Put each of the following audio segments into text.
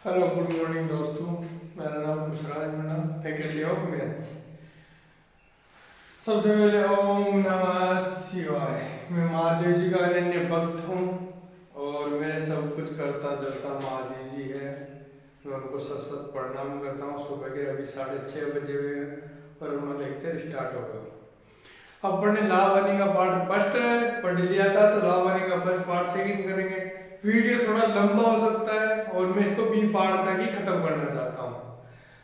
Hello good morning दोस्तों। मेरा नाम Khushraj Meena, faculty of maths. सबसे पहले ओम नमः शिवाय। मैं महादेव जी का अनन्य भक्त हूँ और मेरे सब कुछ करता धरता महादेव जी है। मैं उनको सत सत प्रणाम करता हूँ। सुबह के अभी 6:30 बजे हुए हैं और उनका लेक्चर स्टार्ट होगा। अब पढ़ने लाभ आने का पार्ट फर्स्ट पढ़ लिया था, तो लाभ आने का फर्स्ट पार्ट सेकंड करेंगे। वीडियो थोड़ा लंबा हो सकता है और मैं इसको बी पार्ट तक ही खत्म करना चाहता हूँ।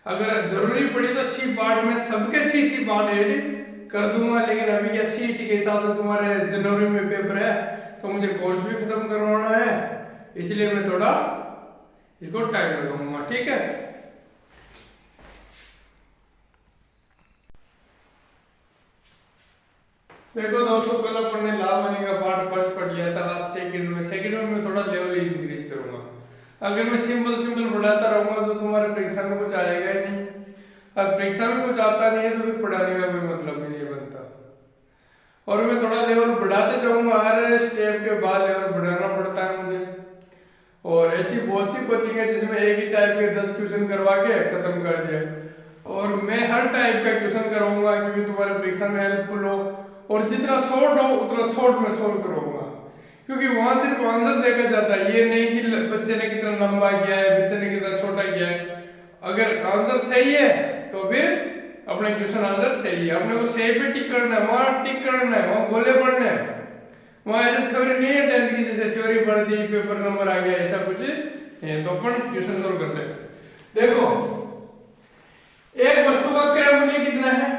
अगर जरूरी पड़ी तो सी पार्ट में सबके सी पार्ट ऐड कर दूंगा, लेकिन अभी क्या सीईटी के हिसाब से तुम्हारे जनवरी में पेपर है तो मुझे कोर्स भी खत्म करवाना है, इसलिए मैं थोड़ा इसको टाइम लगाऊंगा। ठीक है, देखो दोस्तों, कल अपने लाभ आने का पार्ट फर्स्ट पढ़ लिया था। लास्ट सेकंड में मैं थोड़ा लेवल इंक्रीज करूंगा। अगर मैं सिंपल पढ़ाता रहूंगा तो तुम्हारे परीक्षा में कुछ आएगा ही नहीं, और परीक्षा में कुछ आता नहीं है तो फिर पढ़ाने का कोई मतलब ही नहीं बनता। और मैं थोड़ा लेवल बढ़ाते जाऊंगा, हर स्टेप के बाद लेवल बढ़ाना पड़ता है मुझे। और ऐसी बहुत सी कोचिंग है जिसमें एक ही टाइप के 10 क्वेश्चन करवा के खत्म कर दिया, और मैं हर टाइप का क्वेश्चन कराऊंगा क्योंकि तुम्हारे परीक्षा में हेल्पफुल हो, और जितना शॉर्ट हो उतना शॉर्ट में सोल्व करूंगा, क्योंकि वहां सिर्फ आंसर देखा जाता है। ये नहीं कि बच्चे ने कितना लंबा किया है, बच्चे ने कितना छोटा किया है। अगर आंसर सही है तो फिर अपने क्वेश्चन आंसर सही है, अपने को सही पे टिक करना है, वहां टिक करना है, वहां गोले पढ़ने हैं। वहां ऐसे थ्योरी नहीं है 10th की जैसे थ्योरी पढ़ दी पेपर नंबर आ गया, ऐसा कुछ नहीं। तो अपन क्वेश्चन सोल्व करते हैं। देखो, एक वस्तु का क्रय मूल्य कितना है?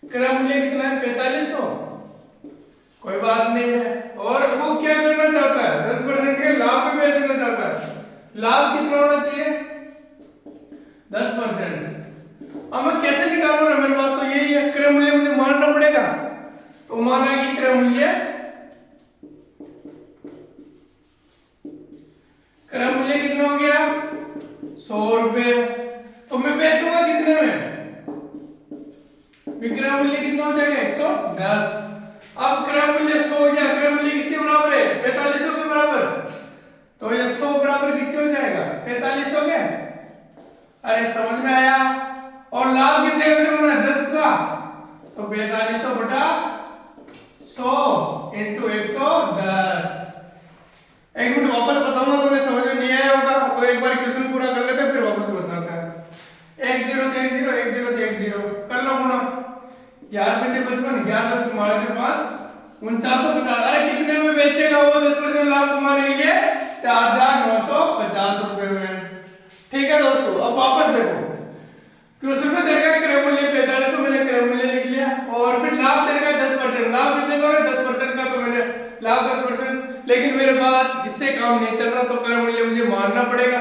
क्रय मूल्य कितना है? 4500। कोई बात नहीं है। और वो क्या करना चाहता है? 10% के लाभ पे बेचना चाहता है। लाभ कितना होना चाहिए? 10%। अब मैं कैसे निकालूंगा? मेरे पास तो यही है, क्रय मूल्य मुझे मानना पड़ेगा। तो माना कि क्रय मूल्य कितना हो गया? 100 रुपए। तो मैं बेचूंगा कितने में? विक्रय मूल्य कितना हो जाएगा? 110। अब क्रय मूल्य 100 हो गया। क्रय मूल्य किसके बराबर है? 4500 के बराबर। तो ये 100 बराबर किसके हो जाएगा? 4500 के। अरे समझ में आया? और लाभ कितने का करना है? 10 का। तो 4500 बटा 100 इंटू 110। एक मिनट वापस बताऊंगा, तुम्हें समझ में नहीं आया होगा तो एक बार क्वेश्चन पूरा कर लेते हैं फिर वापस बताते हैं। 1 0 से 1 0, 1 0 से 1 0 कर लो गुणा। 11 पे 55, 11 से 44 से 5 4950। अरे कितने में बेचेगा वो 10% लाभ कमाने के लिए? 4950 रुपए में। ठीक है दोस्तों, अब वापस देखो, क्वेश्चन में देखा क्रय मूल्य 4500, मैंने क्रय मूल्य लिख लिया, और फिर लाभ देगा 10%। लाभ कितने का है? 10% का, तो मैंने लाभ 10%। लेकिन मेरे पास इससे काम नहीं चल रहा, तो क्रय मूल्य मुझे मानना पड़ेगा।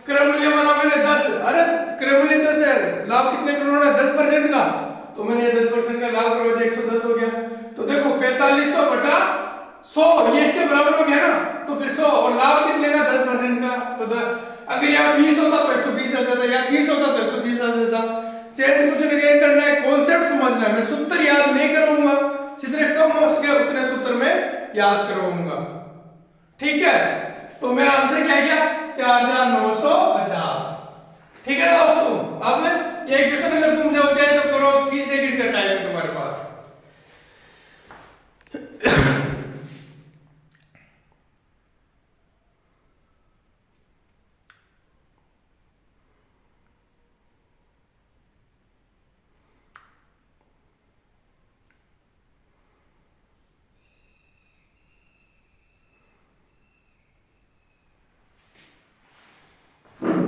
क्रय मूल्य माना मैंने 10। अरे क्रय मूल्य 10 है, लाभ कितने का होना है? 10% का। तो मैंने 10% का लाभ करवा दिया, 110 हो गया। तो देखो 4500 बटा 100 ये इसके बराबर हो गया ना, तो फिर 100, और लाभ कितने का? 10% का। तो अगर यहाँ 20 होता तो 120 आ जाता, या 30 होता तो 130 आ जाता। चेंज कुछ नहीं करना है, कॉन्सेप्ट समझना है। मैं सूत्र याद नहीं करूंगा, जितने कम हो सके उतने सूत्र में याद करवाऊंगा। ठीक है, तो मेरा आंसर क्या गया? 4950। ठीक है दोस्तों, अब ये क्वेश्चन अगर तुमसे हो जाए तो करो, 3 सेकंड का टाइम है तुम्हारे पास।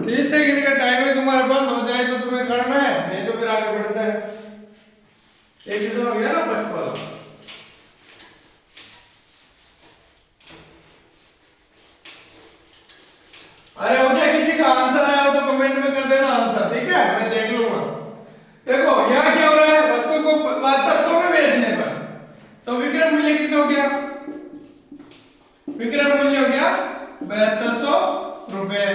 तीस सेकंड का टाइम है तुम्हारे पास, हो जाए तो तुम्हें करना है, नहीं तो फिर आगे बढ़ते हैं। एक क्वेश्चन हो गया ना फर्स्ट वाला। अरे हो गया? किसी का आंसर आया हो तो कमेंट में कर देना आंसर, ठीक है, मैं देख लूंगा। देखो यहाँ क्या हो रहा है, वस्तु को 7200 में बेचने पर तो विक्रय मूल्य कितना हो गया? विक्रय मूल्य हो गया 7200 रुपए,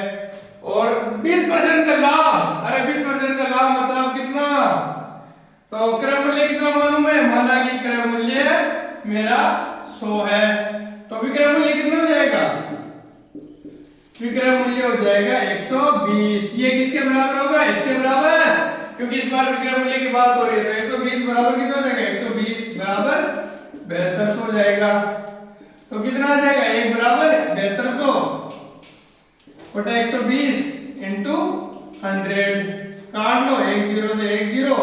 और 20% का लाभ। अरे 20% का लाभ मतलब कितना? तो क्रय मूल्य कितना मालूम है? माना कि क्रय मूल्य मेरा 100 है, तो विक्रय मूल्य कितना हो जाएगा? विक्रय मूल्य हो जाएगा 120। ये किसके बराबर होगा? इसके बराबर, क्योंकि इस बार विक्रय मूल्य की बात हो रही है। तो 120 बराबर कितना हो जाएगा? 120 बराबर 7200 हो जाएगा। तो कितना आ जाएगा? 1 बराबर 7200 बटा 120 इंटू 100। काट लो, 1 0 से 1 0,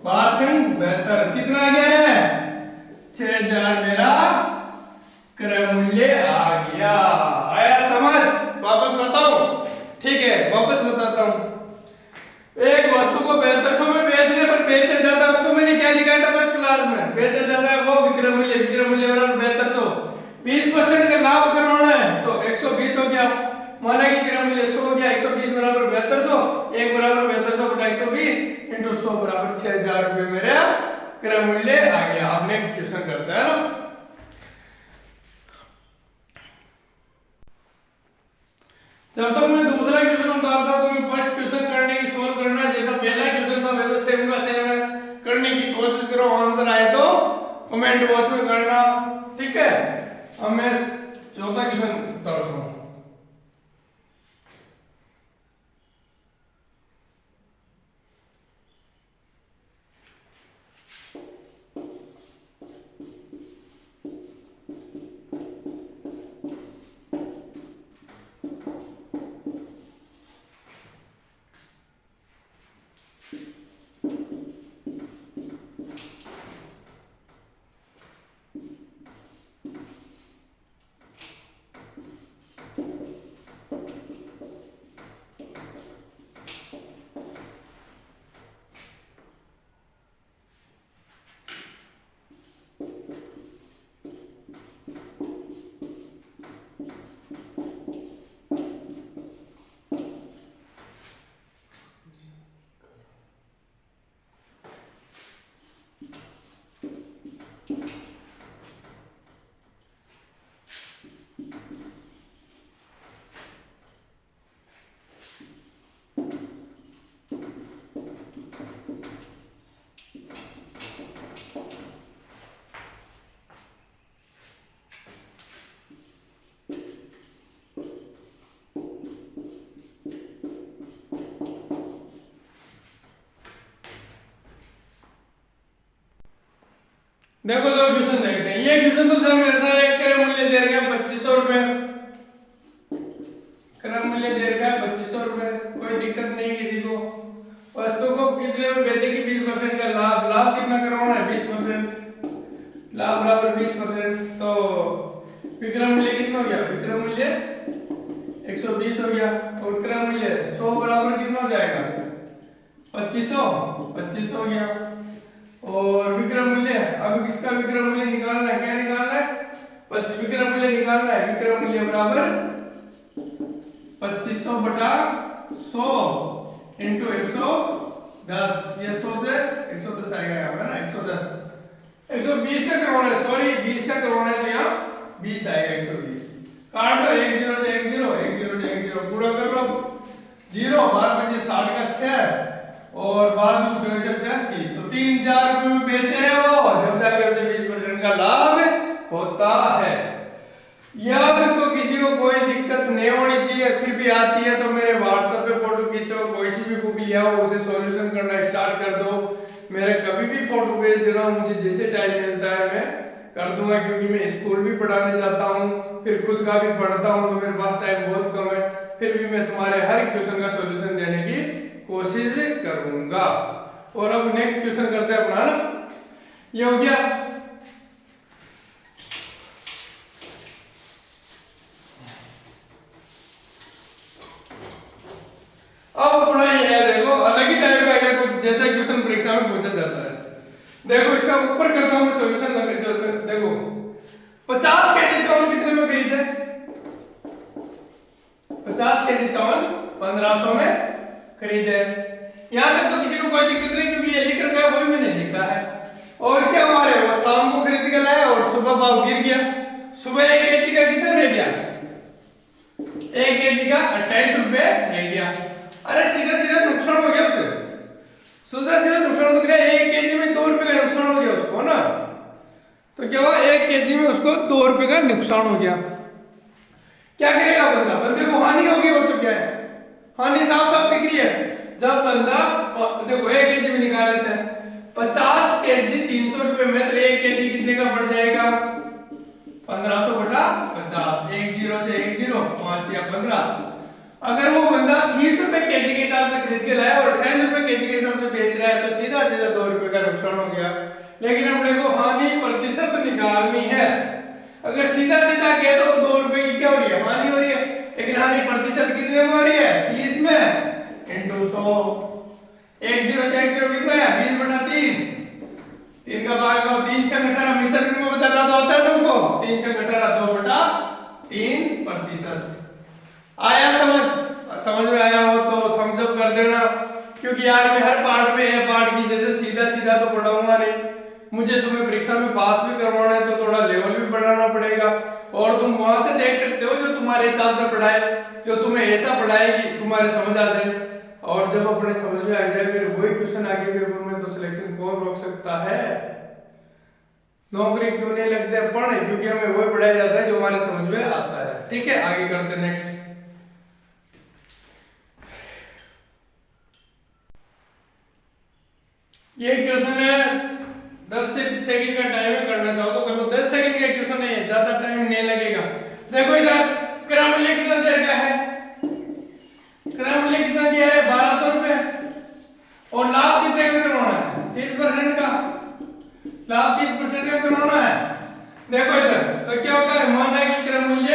5 72। कितना आ गया है? 6000 मेरा क्रय मूल्य आ गया। आया समझ? वापस बताऊं? ठीक है, वापस बताता हूं। एक वस्तु को 7200 में बेचने पर बेचा जाता है, उसको मैंने क्या लिखा था फर्स्ट क्लास में? बेचा जाता है वो विक्रय मूल्य, विक्रय मूल्य बराबर 7200। 20% का लाभ करवाना है तो 120 हो गया। माना कि विक्रय मूल्य 100 हो गया, 120 बराबर 7200, 1 बराबर 7200 बटा 120 इंटू 100 बराबर 6000 रुपए मेरा क्रय मूल्य आ गया। अब नेक्स्ट क्वेश्चन करते हैं ना। जब तक मैं दूसरा क्वेश्चन बताता हूं, तुम्हें फर्स्ट क्वेश्चन करने की सोल्व करना है। जैसा पहला क्वेश्चन था वैसा सेम का सेम है, करने की कोशिश करो। आंसर आए तो कमेंट बॉक्स में करना, ठीक है। अब मैं चौथा क्वेश्चन बताता हूं। देखो दो क्वेश्चन देखते हैं। ये क्वेश्चन तो सेम ऐसा है, क्रय मूल्य दे रखा है 2500 रुपए, क्रय मूल्य दे रखा है 2500 रुपए, कोई दिक्कत नहीं किसी को। वस्तु को कितने में बेचेगी? 20% का लाभ। लाभ कितना करवाना है? 20%। लाभ बराबर 20%। तो विक्रय मूल्य कितना हो गया? विक्रय मूल्य 120 हो गया और क्रय मूल्य 100 बराबर कितना हो जाएगा? 2500 हो गया। और विक्रय मूल्य, अब किसका विक्रय मूल्य निकालना है? क्या निकालना है? विक्रय मूल्य निकालना है। विक्रय मूल्य बराबर 2500 बटा 100 इंटू 110। ये 100 से 110 आएगा यहाँ पर ना, 110। 120 का करवाना है, सॉरी 20 का करवाना है, तो यहाँ 20 आएगा। 120 काट लो, 1 0 से 1 0, 1 0 से 1 0 पूरा कर लो। 0 12 5 60 का 6 और 12 2 64 30। तो 3-4 रुपए में बेच रहे हो, जब जाकर उसे 20% का लाभ होता है। याद रखो, किसी को कोई दिक्कत नहीं होनी चाहिए, फिर भी आती है तो मेरे व्हाट्सएप पे फोटो खींचो, कोई सी भी बुक लिया हो उसे सॉल्यूशन करना स्टार्ट कर दो। मेरे कभी भी फोटो भेज देना, मुझे जैसे टाइम मिलता है मैं कर दूंगा, क्योंकि मैं स्कूल भी पढ़ाने जाता हूँ, फिर खुद का भी पढ़ता हूँ, तो मेरे पास टाइम बहुत कम है। फिर भी मैं तुम्हारे हर क्वेश्चन का सॉल्यूशन देने की कोशिश करूंगा। और अब नेक्स्ट क्वेश्चन करते हैं अपना ना। ये हो गया। अब अपना ये है, देखो अलग ही टाइप का है कुछ, जैसा क्वेश्चन परीक्षा में पूछा जाता है। देखो इसका ऊपर करता हूं मैं सॉल्यूशन। देखो 50 केजी चावल कितने में खरीदे? 50 केजी चावल 1500 में खरीदे। यहां तक तो किसी को कोई दिक्कत नहीं, क्योंकि ये लिख रखा है, कोई मैंने लिखा है। और क्या हमारे वो शाम को खरीद के लाया और सुबह भाव गिर गया। सुबह 1 केजी का कितना रह गया? 1 केजी का 28 रुपए रह गया। अरे सीधा सीधा नुकसान हो गया उसे, सीधा सीधा नुकसान हो गया। 1 केजी में 2 रुपए का नुकसान हो गया उसको ना। तो क्या हुआ? 1 केजी में उसको 2 रुपए का नुकसान हो गया। क्या करेगा बंदा, बंदे को हानि होगी और तो क्या है, हानि साफ साफ दिख रही है। जब बंदा देखो 1 केजी में निकाल लेते हैं 50 केजी 300 रुपए में, तो 1 केजी कितने का पड़ जाएगा 1500 बटा 50, 1 0 से 1 0 5 या 15। अगर वो बंदा 30 रुपए केजी के हिसाब से खरीद के लाया और 28 रुपए केजी के हिसाब से बेच रहा है, तो सीधा सीधा 2 रुपए का नुकसान हो गया। लेकिन अपने को हानि प्रतिशत निकालनी है। अगर सीधा सीधा कह दो 2 रुपए की क्या हो रही है, हानि हो रही है, लेकिन हानि प्रतिशत कितने में हो रही है 30 में इंटू 100। 1 0 से 1 0 कितना है 20 बटा 3, 3 का भाग 9, 3 6 18, मिसल में बताना तो होता है सबको, 3 6 18 2 बटा 3%। आया समझ में आया हो तो थम्स अप कर देना, क्योंकि यार मैं हर पार्ट में ए पार्ट की जैसे सीधा सीधा तो पढ़ाऊंगा नहीं, मुझे तुम्हें परीक्षा में पास भी करवाना है तो थोड़ा लेवल भी बढ़ाना पड़ेगा। और तुम वहां से देख सकते हो जो तुम्हारे हिसाब से पढ़ाए, जो तुम्हें ऐसा पढ़ाएगी तुम्हारे समझ आ जाए। और जब अपने समझ में आ जाए फिर वही क्वेश्चन आगे पेपर में, तो सिलेक्शन कौन रोक सकता है। नौकरी क्यों नहीं लगते पढ़े, क्योंकि हमें वही पढ़ाया जाता है जो हमारे समझ में आता है। ठीक है, आगे करते नेक्स्ट। ये क्वेश्चन है 10 सेकंड का टाइम है, करना चाहो तो कर लो। 10 सेकंड का क्वेश्चन है, ज्यादा टाइम नहीं लगेगा। देखो इधर क्रय मूल्य कितना दिया गया है, क्रय मूल्य कितना दिया है 1200 रुपए, और लाभ कितने का करवाना है 30% का, लाभ 30% का करवाना है। देखो इधर तो क्या होता है, मान है कि क्रय मूल्य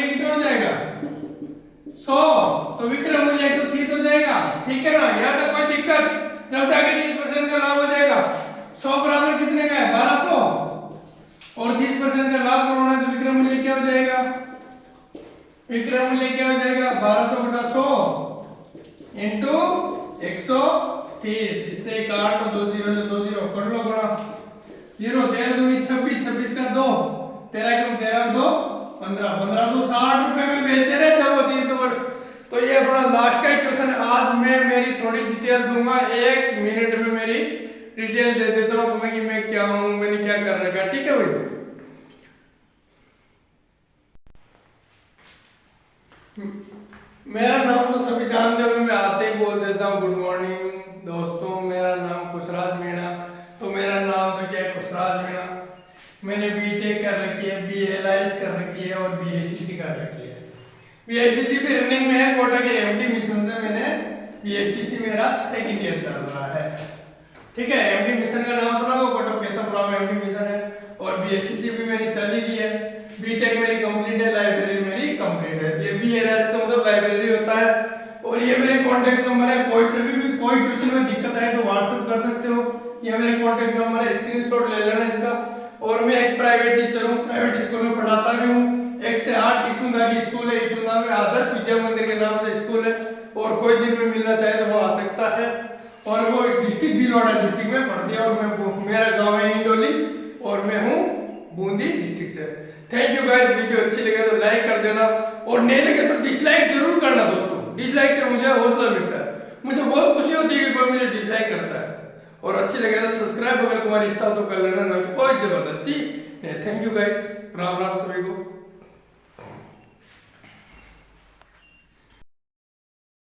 कितना हो जाएगा 100, तो विक्रय मूल्य 130 हो जाएगा। ठीक है ना, यहाँ तक कोई दिक्कत। जब जाके 30% का लाभ हो जाएगा, 100 बराबर कितने का है 1200, और 30% का लाभ करवाना है तो विक्रय मूल्य क्या हो जाएगा, विक्रय मूल्य क्या हो जाएगा 1200 बटा 100 इंटू 130। इससे काट लो, 2 0 से 2 0 कर लो गुणा, 0 13 दूनी 26, 26 का 2, 13 क्यों 13 2 15, 1560 रुपए में बेचे रहे जब वो 300 पर। तो ये अपना लास्ट का क्वेश्चन है। आज मैं मेरी थोड़ी डिटेल दूंगा, 1 मिनट में मेरी डिटेल दे देता हूँ तुम्हें कि मैं क्या हूँ, मैंने क्या कर रखा है। ठीक है भाई, मेरा नाम तो सभी जानते हो, मैं आते ही बोल देता हूँ गुड मॉर्निंग दोस्तों, मेरा नाम खुशराज मीणा। तो मेरा नाम तो क्या है खुशराज मीणा। मैंने बीटेक कर रखी है, बीएलआईएस कर रखी है और बीएसटीसी कर रखी है। बीएसटीसी भी रनिंग में है, कोटा के एमडी मिशन से मैंने बीएसटीसी मेरा सेकंड ईयर चल रहा है। ठीक है, एमडी मिशन का नाम सुना होगा, कोटा केशवपुरा में एमडी मिशन है, और बीएसटीसी भी मेरी चल ही गई है। बीटेक मेरी कंप्लीट है, लाइब्रेरी मेरी कंप्लीट है। ये बीएलआईएस का मतलब लाइब्रेरी होता है। और ये मेरे कांटेक्ट नंबर है, कोई से भी कोई क्वेश्चन में दिक्कत आए तो व्हाट्सएप कर सकते हो। ये मेरे कांटेक्ट नंबर है, स्क्रीनशॉट ले लेना इसका। और मैं एक प्राइवेट टीचर हूँ, प्राइवेट स्कूल में पढ़ाता भी हूँ। 1 से 8 इटुंदा की स्कूल है, इटुंदा में आदर्श विद्या मंदिर के नाम से स्कूल है, और कोई दिन में मिलना चाहे तो वो आ सकता है। और वो डिस्ट्रिक्ट भीलवाड़ा डिस्ट्रिक्ट में पढ़ती है, और मैं मेरा गांव है इंडोली, और मैं हूँ बूंदी डिस्ट्रिक्ट से। थैंक यू गाइस, वीडियो अच्छी लगे तो लाइक कर देना, और नहीं लगे तो डिसलाइक जरूर करना दोस्तों। डिसलाइक से मुझे हौसला मिलता है, मुझे बहुत खुशी होती है कि कोई मुझे डिसलाइक करता है। और अच्छी लगे तो सब्सक्राइब अगर तुम्हारी इच्छा हो तो कर लेना, नहीं तो कोई जबरदस्ती। Thank you guys, Ram Ram सभी को।